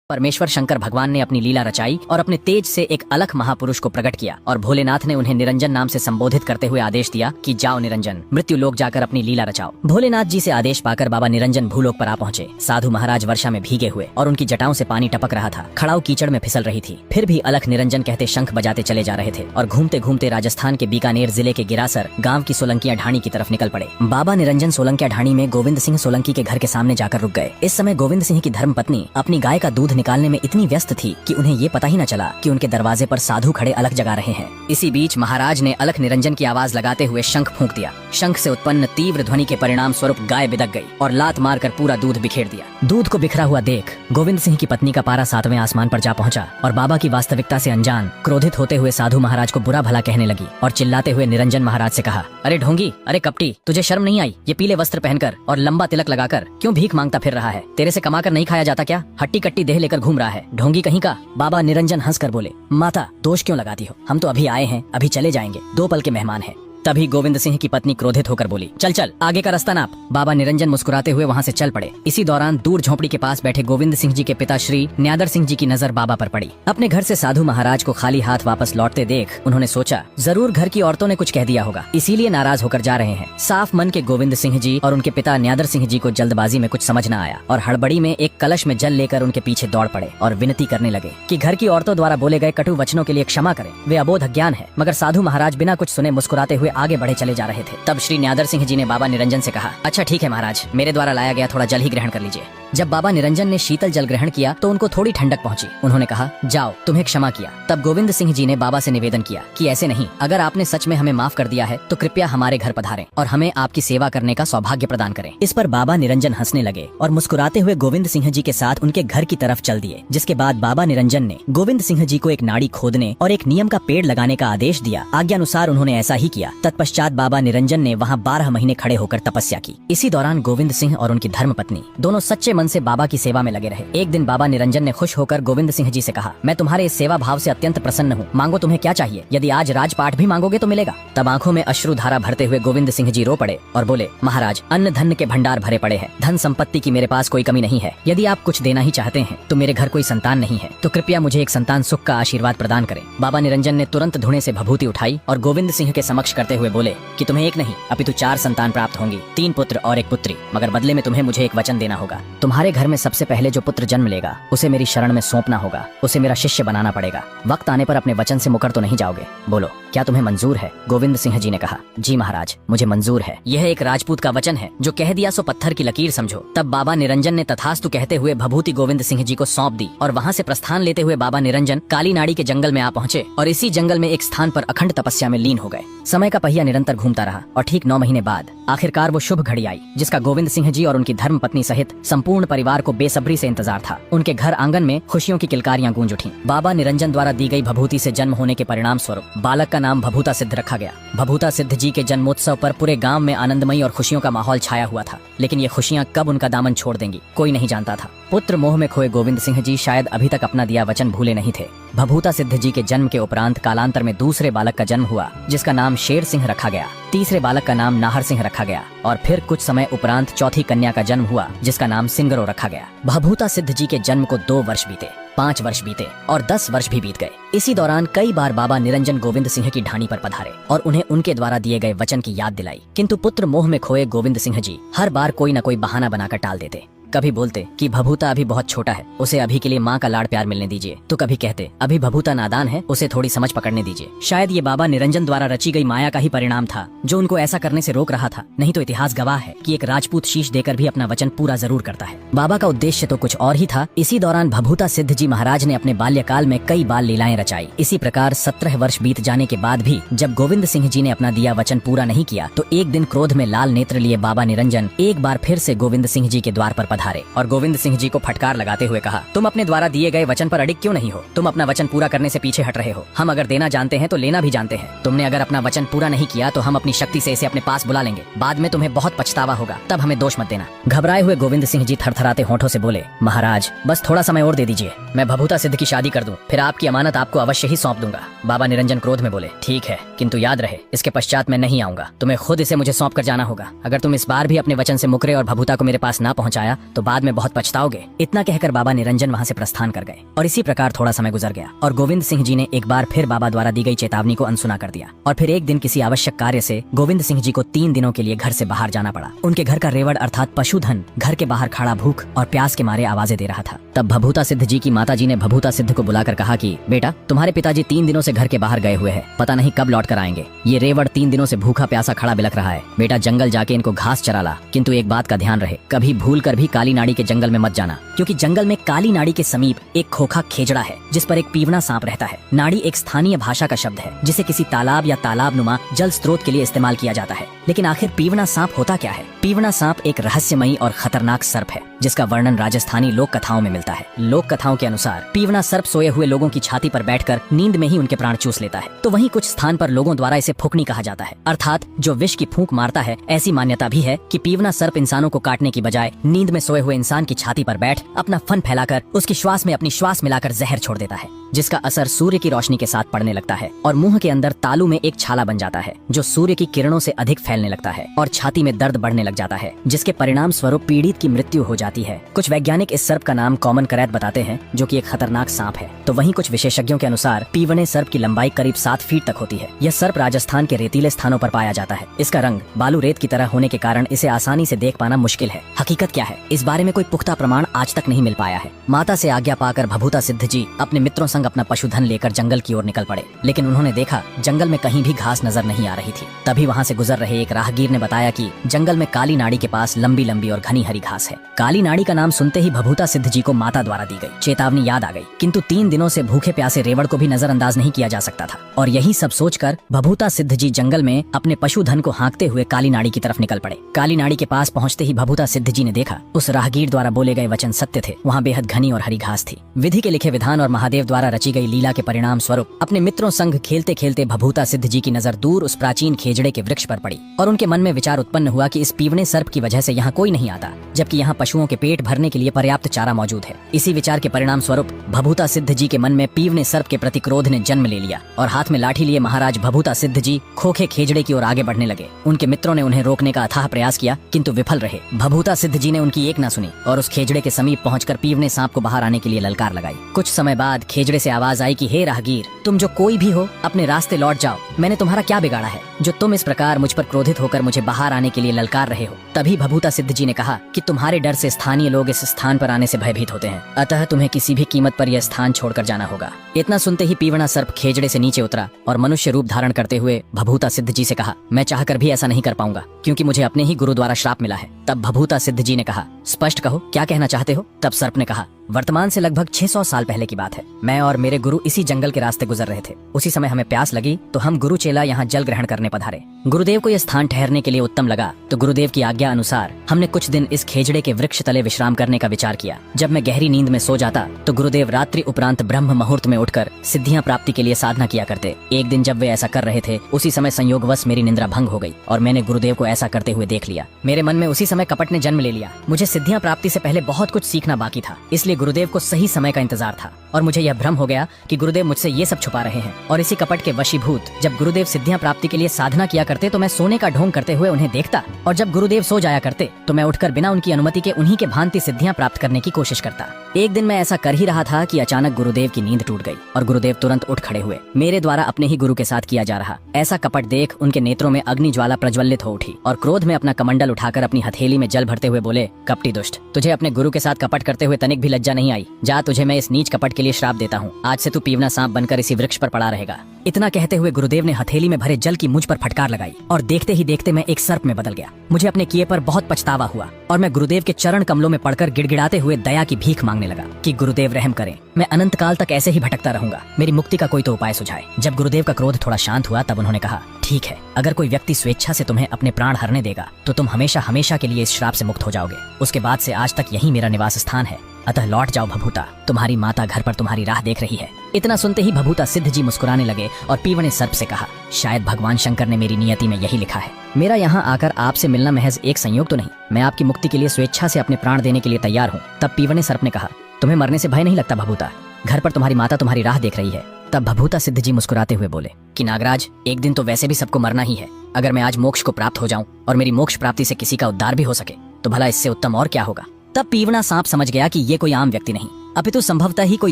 परमेश्वर शंकर भगवान ने अपनी लीला रचाई और अपने तेज से एक अलख महापुरुष को प्रकट किया और भोलेनाथ ने उन्हें निरंजन नाम से संबोधित करते हुए आदेश दिया कि जाओ निरंजन, मृत्यु लोक जाकर अपनी लीला रचाओ। भोलेनाथ जी से आदेश पाकर बाबा निरंजन भूलोक पर आ पहुंचे। साधु महाराज वर्षा में भीगे हुए और उनकी जटाओं से पानी टपक रहा था। खड़ाऊ कीचड़ में फिसल रही थी। फिर भी अलख निरंजन कहते शंख बजाते चले जा रहे थे और घूमते घूमते राजस्थान के बीकानेर जिले के गिरासर गाँव की सोलंकिया ढाणी की तरफ निकल पड़े। बाबा निरंजन सोलंकिया ढाणी में गोविंद सिंह सोलंकी के घर के सामने जाकर रुक गए। इस समय गोविंद सिंह की धर्म पत्नी अपनी गाय का दूध निकालने में इतनी व्यस्त थी कि उन्हें ये पता ही न चला कि उनके दरवाजे पर साधु खड़े अलख जगा रहे हैं। इसी बीच महाराज ने अलख निरंजन की आवाज लगाते हुए शंख फूंक दिया। शंख से उत्पन्न तीव्र ध्वनि के परिणाम स्वरूप गाय बिदक गई और लात मारकर पूरा दूध बिखेर दिया। दूध को बिखरा हुआ देख गोविंद सिंह की पत्नी का पारा 7वें आसमान पर जा पहुंचा और बाबा की वास्तविकता से अनजान क्रोधित होते हुए साधु महाराज को बुरा भला कहने लगी और चिल्लाते हुए निरंजन महाराज से कहा, अरे ढोंगी, अरे कपटी, तुझे शर्म नहीं आई? ये पीले वस्त्र पहनकर और लंबा तिलक लगाकर क्यों भीख मांगता फिर रहा है? तेरे से कमाकर नहीं खाया जाता क्या? हट्टी कट्टी देह लेकर घूम रहा है, ढोंगी कहीं का। बाबा निरंजन हंसकर बोले, माता दोष क्यों लगाती हो? हम तो अभी आए हैं, अभी चले जाएंगे, 2 पल के मेहमान हैं। तभी गोविंद सिंह की पत्नी क्रोधित होकर बोली, चल चल आगे का रास्ता नाप। बाबा निरंजन मुस्कुराते हुए वहां से चल पड़े। इसी दौरान दूर झोपड़ी के पास बैठे गोविंद सिंह जी के पिता श्री न्यादर सिंह जी की नजर बाबा पर पड़ी। अपने घर से साधु महाराज को खाली हाथ वापस लौटते देख उन्होंने सोचा, जरूर घर की औरतों ने कुछ कह दिया होगा, इसीलिए नाराज होकर जा रहे हैं। साफ मन के गोविंद सिंह जी और उनके पिता न्यादर सिंह जी को जल्दबाजी में कुछ समझ न आया और हड़बड़ी में एक कलश में जल लेकर उनके पीछे दौड़ पड़े और विनती करने लगे कि घर की औरतों द्वारा बोले गए कटु वचनों के लिए क्षमा करें, वे अबोध अज्ञान है। मगर साधु महाराज बिना कुछ सुने मुस्कुराते हुए आगे बढ़े चले जा रहे थे। तब श्री न्यादर सिंह जी ने बाबा निरंजन से कहा, अच्छा ठीक है महाराज, मेरे द्वारा लाया गया थोड़ा जल ही ग्रहण कर लीजिए। जब बाबा निरंजन ने शीतल जल ग्रहण किया तो उनको थोड़ी ठंडक पहुंची। उन्होंने कहा, जाओ, तुम्हें क्षमा किया। तब गोविंद सिंह जी ने बाबा से निवेदन किया कि ऐसे नहीं, अगर आपने सच में हमें माफ कर दिया है तो कृपया हमारे घर पधारें और हमें आपकी सेवा करने का सौभाग्य प्रदान करें। इस पर बाबा निरंजन हंसने लगे और मुस्कुराते हुए गोविंद सिंह जी के साथ उनके घर की तरफ चल दिए। जिसके बाद बाबा निरंजन ने गोविंद सिंह जी को एक नाड़ी खोदने और एक नियम का पेड़ लगाने का आदेश दिया। आज्ञानुसार उन्होंने ऐसा ही किया। तत्पश्चात बाबा निरंजन ने वहाँ 12 महीने खड़े होकर तपस्या की। इसी दौरान गोविंद सिंह और उनकी धर्म पत्नी दोनों सच्चे मन से बाबा की सेवा में लगे रहे। एक दिन बाबा निरंजन ने खुश होकर गोविंद सिंह जी से कहा, मैं तुम्हारे इस सेवा भाव से अत्यंत प्रसन्न हूँ, मांगो तुम्हें क्या चाहिए, यदि आज राजपाट भी मांगोगे तो मिलेगा। तब आंखों में अश्रु धारा भरते हुए गोविंद सिंह जी रो पड़े और बोले, महाराज, अन्न धन के भंडार भरे पड़े हैं, धन संपत्ति की मेरे पास कोई कमी नहीं है। यदि आप कुछ देना ही चाहते हैं तो मेरे घर कोई संतान नहीं है, तो कृपया मुझे एक संतान सुख का आशीर्वाद प्रदान करें। बाबा निरंजन ने तुरंत धुने से भभूति उठाई और गोविंद सिंह के समक्ष करते हुए बोले कि तुम्हें एक नहीं अपितु 4 संतान प्राप्त होंगी, 3 पुत्र और 1 पुत्री, मगर बदले में तुम्हें मुझे एक वचन देना होगा। तुम्हारे घर में सबसे पहले जो पुत्र जन्म लेगा उसे मेरी शरण में सौंपना होगा, उसे मेरा शिष्य बनाना पड़ेगा। वक्त आने पर अपने वचन से मुकर तो नहीं जाओगे? बोलो, क्या तुम्हें मंजूर है? गोविंद सिंह जी ने कहा, जी महाराज, मुझे मंजूर है। यह एक राजपूत का वचन है, जो कह दिया सो पत्थर की लकीर समझो। तब बाबा निरंजन ने तथास्तु कहते हुए भभूति गोविंद सिंह जी को सौंप दी और वहाँ से प्रस्थान लेते हुए बाबा निरंजन काली नाड़ी के जंगल में आ पहुँचे और इसी जंगल में एक स्थान पर अखंड तपस्या में लीन हो गए। समय का पहिया निरंतर घूमता रहा और ठीक 9 महीने बाद आखिरकार वो शुभ घड़ी आई, जिसका गोविंद सिंह जी और उनकी धर्म पत्नी सहित संपूर्ण परिवार को बेसब्री से इंतजार था। उनके घर आंगन में खुशियों की किलकारियां गूंज उठीं। बाबा निरंजन द्वारा दी गई भभूति से जन्म होने के परिणाम स्वरूप बालक का नाम भभूता सिद्ध रखा गया। भभूता सिद्ध जी के जन्मोत्सव पर पूरे गांव में आनंदमयी और खुशियों का माहौल छाया हुआ था। लेकिन ये खुशियां कब उनका दामन छोड़ देंगी, कोई नहीं जानता था। पुत्र मोह में खोए गोविंद सिंह जी शायद अभी तक अपना दिया वचन भूले नहीं थे। भभूता सिद्ध जी के जन्म के उपरांत कालांतर में दूसरे बालक का जन्म हुआ, जिसका नाम शेर सिंह रखा गया। तीसरे बालक का नाम नाहर सिंह रखा गया और फिर कुछ समय उपरांत चौथी कन्या का जन्म हुआ, जिसका नाम सिंगरो रखा गया। भभूता सिद्ध जी के जन्म को 2 वर्ष बीते, 5 वर्ष बीते और 10 वर्ष भी बीत गए। इसी दौरान कई बार बाबा निरंजन गोविंद सिंह की ढाणी पर पधारे और उन्हें उनके द्वारा दिए गए वचन की याद दिलाई। किंतु पुत्र मोह में खोए गोविंद सिंह जी हर बार कोई न कोई बहाना बनाकर टाल देते। कभी बोलते कि भभूता अभी बहुत छोटा है, उसे अभी के लिए माँ का लाड़ प्यार मिलने दीजिए, तो कभी कहते अभी भभूता नादान है, उसे थोड़ी समझ पकड़ने दीजिए। शायद ये बाबा निरंजन द्वारा रची गई माया का ही परिणाम था जो उनको ऐसा करने से रोक रहा था। नहीं तो इतिहास गवाह है कि एक राजपूत शीश देकर भी अपना वचन पूरा जरूर करता है। बाबा का उद्देश्य तो कुछ और ही था। इसी दौरान भभूता सिद्ध जी महाराज ने अपने बाल्यकाल में कई बार लीलाएं रचाई। इसी प्रकार 17 वर्ष बीत जाने के बाद भी जब गोविंद सिंह जी ने अपना दिया वचन पूरा नहीं किया तो एक दिन क्रोध में लाल नेत्र लिए बाबा निरंजन एक बार फिर से गोविंद सिंह जी के द्वार पर पधारे और गोविंद सिंह जी को फटकार लगाते हुए कहा, तुम अपने द्वारा दिए गए वचन पर अडिग क्यों नहीं हो? तुम अपना वचन पूरा करने से पीछे हट रहे हो। हम अगर देना जानते हैं तो लेना भी जानते हैं। तुमने अगर अपना वचन पूरा नहीं किया तो हम अपनी शक्ति से इसे अपने पास बुला लेंगे, बाद में तुम्हें बहुत पछतावा होगा, तब हमें दोष मत देना। घबराए हुए गोविंद सिंह जी थरथराते होंठों से बोले, महाराज बस थोड़ा समय और दे दीजिए, मैं भभूता सिद्ध की शादी कर दूं, फिर आपकी अमानत आपको अवश्य ही सौंप दूंगा। बाबा निरंजन क्रोध में बोले, ठीक है, किंतु याद रहे इसके पश्चात मैं नहीं आऊंगा, तुम्हें खुद इसे मुझे सौंप कर जाना होगा। अगर तुम इस बार भी अपने वचन से मुकरे और भभूता को मेरे पास ना पहुंचाया तो बाद में बहुत पछताओगे। इतना कहकर बाबा निरंजन वहाँ से प्रस्थान कर गए और इसी प्रकार थोड़ा समय गुजर गया और गोविंद सिंह जी ने एक बार फिर बाबा द्वारा दी गई चेतावनी को अनसुना कर दिया और फिर एक दिन किसी आवश्यक कार्य से गोविंद सिंह जी को 3 दिनों के लिए घर से बाहर जाना पड़ा। उनके घर का रेवड़ अर्थात पशुधन घर के बाहर खड़ा भूख और प्यास के मारे आवाजें दे रहा था। तब भभूता सिद्ध जी की माता जी ने भभूता सिद्ध को बुलाकर कहा कि बेटा, तुम्हारे पिताजी 3 दिनों से घर के बाहर गए हुए हैं, पता नहीं कब लौट कर आएंगे। ये रेवड़ 3 दिनों से भूखा प्यासा खड़ा बिलख रहा है। बेटा, जंगल जाके इनको घास चरा ला, किंतु एक बात का ध्यान रहे, कभी भूल कर भी काली नाड़ी के जंगल में मत जाना, क्योंकि जंगल में काली नाड़ी के समीप एक खोखा खेजड़ा है जिस पर एक पीवना सांप रहता है। नाड़ी एक स्थानीय भाषा का शब्द है जिसे किसी तालाब या तालाब नुमा जल स्रोत के लिए इस्तेमाल किया जाता है। लेकिन आखिर पीवना सांप होता क्या है? पीवना सांप एक रहस्यमयी और खतरनाक सर्प है जिसका वर्णन राजस्थानी लोक कथाओं में मिलता है। लोक कथाओं के अनुसार पीवना सर्प सोए हुए लोगों की छाती पर बैठकर नींद में ही उनके प्राण चूस लेता है। तो वहीं कुछ स्थान पर लोगों द्वारा इसे फूकनी कहा जाता है, अर्थात जो विष की फूंक मारता है। ऐसी मान्यता भी है कि पीवना सर्प इंसानों को काटने की बजाय नींद में सोए हुए इंसान की छाती पर बैठ अपना फन फैलाकर उसकी श्वास में अपनी श्वास मिलाकर जहर छोड़ देता है, जिसका असर सूर्य की रोशनी के साथ पड़ने लगता है और मुंह के अंदर तालू में एक छाला बन जाता है जो सूर्य की किरणों से अधिक फैलने लगता है और छाती में दर्द बढ़ने लग जाता है, जिसके परिणाम स्वरूप पीड़ित की मृत्यु हो जाती है। कुछ वैज्ञानिक इस सर्प का नाम कॉमन करैत बताते हैं, जो कि एक खतरनाक सांप है। तो वहीं कुछ विशेषज्ञों के अनुसार पीवने सर्प की लंबाई करीब 7 फीट तक होती है। यह सर्प राजस्थान के रेतीले स्थानों पर पाया जाता है। इसका रंग बालू रेत की तरह होने के कारण इसे आसानी से देख पाना मुश्किल है। हकीकत क्या है, इस बारे में कोई पुख्ता प्रमाण आज तक नहीं मिल पाया है। माता से आज्ञा पाकर भभूता सिद्ध जी अपने मित्रों संग अपना पशुधन लेकर जंगल की ओर निकल पड़े, लेकिन उन्होंने देखा जंगल में कहीं भी घास नजर नहीं आ रही थी। तभी वहाँ से गुजर रहे एक राहगीर ने बताया कि जंगल में काली नाड़ी के पास लंबी लंबी और घनी हरी घास है। काली नाड़ी का नाम सुनते ही भभूता सिद्ध जी को माता द्वारा दी गई चेतावनी याद आ गई, किंतु 3 दिनों से भूखे प्यासे रेवड़ को भी नजरअंदाज नहीं किया जा सकता था। और यही सब सोचकर भभूता सिद्ध जी जंगल में अपने पशुधन को हाँकते हुए काली नाड़ी की तरफ निकल पड़े। काली नाड़ी के पास पहुँचते ही भभूता सिद्ध जी ने देखा उस राहगीर द्वारा बोले गए वचन सत्य थे। वहाँ बेहद घनी और हरी घास थी। विधि के लिखे विधान और महादेव द्वारा रची गई लीला के परिणाम स्वरूप अपने मित्रों संग खेलते खेलते भभूता सिद्ध जी की नजर दूर उस प्राचीन खेजड़े के वृक्ष पर पड़ी और उनके मन में विचार उत्पन्न हुआ कि इस पीवने सर्प की वजह से यहाँ कोई नहीं आता, जबकि यहाँ पशुओं के पेट भरने के लिए पर्याप्त चारा मौजूद है। इसी विचार के परिणाम स्वरूप भभूता सिद्ध जी के मन में पीवने सर्प के प्रति क्रोध ने जन्म ले लिया और हाथ में लाठी लिए महाराज भभूता सिद्ध जी खोखे खेजड़े की ओर आगे बढ़ने लगे। उनके मित्रों ने उन्हें रोकने का अथाह प्रयास किया, किंतु विफल रहे। भभूता सिद्ध जी ने उनकी एक न सुनी और उस खेजड़े के समीप पहुंचकर पीवने सांप को बाहर आने के लिए ललकार लगाई। कुछ समय बाद खेजड़े से आवाज आई कि हे राहगीर, तुम जो कोई भी हो अपने रास्ते लौट जाओ। मैंने तुम्हारा क्या बिगाड़ा है जो तुम इस प्रकार मुझ पर क्रोधित होकर मुझे बाहर आने के लिए ललकार रहे हो? तभी भभूता सिद्ध जी ने कहा कि तुम्हारे डर से स्थानीय लोग इस स्थान पर आने से भयभीत होते हैं, अतः तुम्हें किसी भी कीमत पर यह स्थान छोड़कर जाना होगा। इतना सुनते ही पीवना सर्प खेजड़े से नीचे उतरा और मनुष्य रूप धारण करते हुए भभूता सिद्ध जी से कहा, मैं चाहकर भी ऐसा नहीं कर पाऊंगा क्योंकि मुझे अपने ही गुरु द्वारा श्राप मिला है। तब भभूता सिद्ध जी ने कहा, स्पष्ट कहो क्या कहना चाहते हो? तब सर्प ने कहा, वर्तमान से लगभग 600 साल पहले की बात है। मैं और मेरे गुरु इसी जंगल के रास्ते गुजर रहे थे। उसी समय हमें प्यास लगी तो हम गुरु चेला यहाँ जल ग्रहण करने पधारे। गुरुदेव को यह स्थान ठहरने के लिए उत्तम लगा तो गुरुदेव की आज्ञा अनुसार हमने कुछ दिन इस खेजड़े के वृक्ष तले विश्राम करने का विचार किया। जब मैं गहरी नींद में सो जाता तो गुरुदेव रात्रि उपरांत ब्रह्म मुहूर्त में उठकर सिद्धियां प्राप्ति के लिए साधना किया करते। एक दिन जब वे ऐसा कर रहे थे उसी समय संयोगवश मेरी निंद्रा भंग हो गई और मैंने गुरुदेव को ऐसा करते हुए देख लिया। मेरे मन में उसी समय कपट ने जन्म ले लिया। मुझे सिद्धियां प्राप्ति से पहले बहुत कुछ सीखना बाकी था, इसलिए गुरुदेव को सही समय का इंतजार था और मुझे यह भ्रम हो गया कि गुरुदेव मुझसे ये सब छुपा रहे हैं। और इसी कपट के वशीभूत जब गुरुदेव सिद्धियां प्राप्ति के लिए साधना किया करते तो मैं सोने का ढोंग करते हुए उन्हें देखता और जब गुरुदेव सो जाया करते तो मैं उठकर बिना उनकी अनुमति के उन्हीं के भांति सिद्धियां प्राप्त करने की कोशिश करता। एक दिन मैं ऐसा कर ही रहा था कि अचानक गुरुदेव की नींद टूट गई और गुरुदेव तुरंत उठ खड़े हुए। मेरे द्वारा अपने ही गुरु के साथ किया जा रहा ऐसा कपट देख उनके नेत्रों में अग्नि ज्वाला प्रज्वलित हो उठी और क्रोध में अपना कमंडल उठाकर अपनी हथेली में जल भरते हुए बोले, कपटी दुष्ट, तुझे अपने गुरु के साथ कपट करते हुए तनिक भी लज्जा नहीं आई? जा, तुझे मैं इस नीच कपट के लिए श्राप देता हूँ। आज से तू पीवना सांप बनकर इसी वृक्ष पर पड़ा रहेगा। इतना कहते हुए गुरुदेव ने हथेली में भरे जल की मुझ पर फटकार लगाई और देखते ही देखते मैं एक सर्प में बदल गया। मुझे अपने किए पर बहुत पछतावा हुआ और मैं गुरुदेव के चरण कमलों में पड़कर गिड़गिड़ाते हुए दया की भीख मांगने लगा कि गुरुदेव रहम करें, मैं अनंत काल तक ऐसे ही भटकता रहूंगा, मेरी मुक्ति का कोई तो उपाय सुझाए। जब गुरुदेव का क्रोध थोड़ा शांत हुआ तब उन्होंने कहा, ठीक है, अगर कोई व्यक्ति स्वेच्छा से तुम्हें अपने प्राण हरने देगा तो तुम हमेशा हमेशा के लिए इस श्राप से मुक्त हो जाओगे। उसके बाद से आज तक यही मेरा निवास स्थान है, अतः लौट जाओ भभूता, तुम्हारी माता घर पर तुम्हारी राह देख रही है। इतना सुनते ही भभूता सिद्ध जी मुस्कुराने लगे और पीवने सर्प से कहा, शायद भगवान शंकर ने मेरी नियति में यही लिखा है। मेरा यहाँ आकर आपसे मिलना महज एक संयोग तो नहीं, मैं आपकी मुक्ति के लिए स्वेच्छा से अपने प्राण देने के लिए तैयार हूँ। तब पीवने सर्प ने कहा, तुम्हें मरने से भय नहीं लगता भभूता? घर पर तुम्हारी माता तुम्हारी राह देख रही है। तब भभूता सिद्ध जी मुस्कुराते हुए बोले कि नागराज, एक दिन तो वैसे भी सबको मरना ही है। अगर मैं आज मोक्ष को प्राप्त हो जाऊं और मेरी मोक्ष प्राप्ति से किसी का उद्धार भी हो सके तो भला इससे उत्तम और क्या होगा। तब पीवना सांप समझ गया कि ये कोई आम व्यक्ति नहीं अपितु संभवतः ही कोई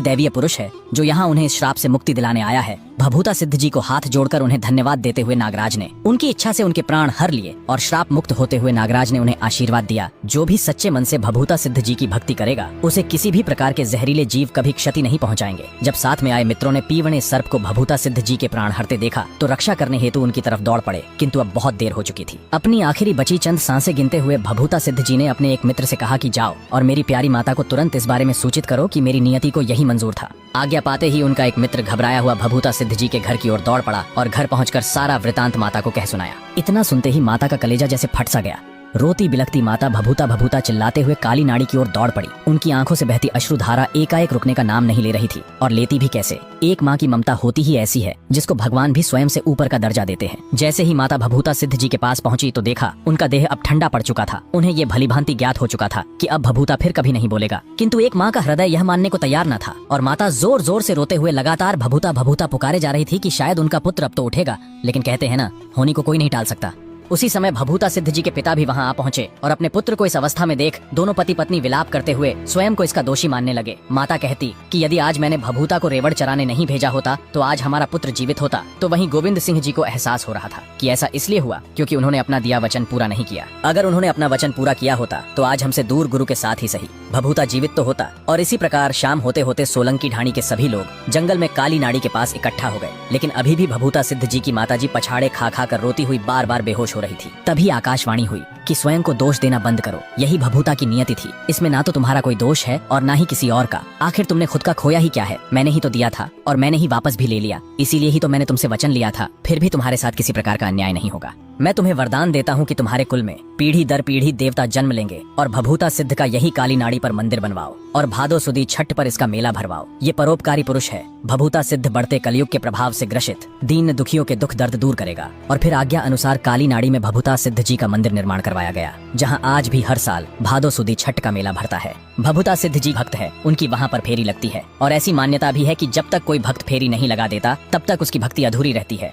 दैवीय पुरुष है जो यहाँ उन्हें इस श्राप से मुक्ति दिलाने आया है। भभूता सिद्ध जी को हाथ जोड़कर उन्हें धन्यवाद देते हुए नागराज ने उनकी इच्छा से उनके प्राण हर लिए और श्राप मुक्त होते हुए नागराज ने उन्हें आशीर्वाद दिया, जो भी सच्चे मन से भभूता सिद्ध जी की भक्ति करेगा उसे किसी भी प्रकार के जहरीले जीव कभी क्षति नहीं पहुँचाएंगे। जब साथ में आए मित्रों ने पीवने सर्प को भभूता सिद्ध जी के प्राण हरते देखा तो रक्षा करने हेतु उनकी तरफ दौड़ पड़े, किंतु अब बहुत देर हो चुकी थी। अपनी आखिरी बची चंद सांसें गिनते हुए भभूता सिद्ध जी ने अपने एक मित्र से कहा कि जाओ और मेरी प्यारी माता को तुरंत इस बारे में सूचित करो कि मेरी नियति को यही मंजूर था। आज्ञा पाते ही उनका एक मित्र घबराया हुआ भभूता सिद्ध जी के घर की ओर दौड़ पड़ा और घर पहुंचकर सारा वृतांत माता को कह सुनाया। इतना सुनते ही माता का कलेजा जैसे फट सा गया। रोती बिलखती माता भभूता भभूता चिल्लाते हुए काली नाड़ी की ओर दौड़ पड़ी। उनकी आंखों से बहती अश्रुधारा एकाएक रुकने का नाम नहीं ले रही थी, और लेती भी कैसे। एक माँ की ममता होती ही ऐसी है जिसको भगवान भी स्वयं से ऊपर का दर्जा देते हैं। जैसे ही माता भभूता सिद्ध जी के पास पहुंची तो देखा उनका देह अब ठंडा पड़ चुका था। उन्हें ये भलीभांति ज्ञात हो चुका था कि अब भभूता फिर कभी नहीं बोलेगा, किंतु एक माँ का हृदय यह मानने को तैयार न था और माता जोर जोर से रोते हुए लगातार भभूता भभूता पुकारे जा रही थी कि शायद उनका पुत्र अब तो उठेगा, लेकिन कहते हैं ना, होनी को कोई नहीं टाल सकता। उसी समय भभूता सिद्ध जी के पिता भी वहां आ पहुंचे और अपने पुत्र को इस अवस्था में देख दोनों पति पत्नी विलाप करते हुए स्वयं को इसका दोषी मानने लगे। माता कहती कि यदि आज मैंने भभूता को रेवड़ चराने नहीं भेजा होता तो आज हमारा पुत्र जीवित होता। तो वहीं गोविंद सिंह जी को एहसास हो रहा था कि ऐसा इसलिए हुआ क्योंकि उन्होंने अपना दिया वचन पूरा नहीं किया। अगर उन्होंने अपना वचन पूरा किया होता तो आज हमसे दूर गुरु के साथ ही सही भभूता जीवित तो होता। और इसी प्रकार शाम होते होते सोलंकी ढाणी के सभी लोग जंगल में काली नाड़ी के पास इकट्ठा हो गए, लेकिन अभी भी भभूता सिद्ध जी की माताजी पछाड़े खा खा कर रोती हुई बार बार बेहोश हो रही थी। तभी आकाशवाणी हुई कि स्वयं को दोष देना बंद करो, यही भभूता की नियति थी। इसमें ना तो तुम्हारा कोई दोष है और ना ही किसी और का। आखिर तुमने खुद का खोया ही क्या है, मैंने ही तो दिया था और मैंने ही वापस भी ले लिया। इसीलिए ही तो मैंने तुमसे वचन लिया था, फिर भी तुम्हारे साथ किसी प्रकार का अन्याय नहीं होगा। मैं तुम्हें वरदान देता हूँ कि तुम्हारे कुल में पीढ़ी दर पीढ़ी देवता जन्म लेंगे और भभूता सिद्ध का यही काली नाड़ी पर मंदिर बनवाओ और भादो सुदी छठ पर इसका मेला भरवाओ। ये परोपकारी पुरुष है। भभूता सिद्ध बढ़ते कलयुग के प्रभाव से ग्रसित दीन दुखियों के दुख दर्द दूर करेगा। और फिर आज्ञा अनुसार काली नाड़ी में भभूता सिद्ध जी का मंदिर निर्माण करवाया गया, जहाँ आज भी हर साल भादो सुदी छठ का मेला भरता है। भभूता सिद्ध जी भक्त है, उनकी वहाँ पर फेरी लगती है और ऐसी मान्यता भी है कि जब तक कोई भक्त फेरी नहीं लगा देता तब तक उसकी भक्ति अधूरी रहती है।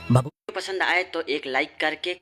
पसंद आए तो एक लाइक करके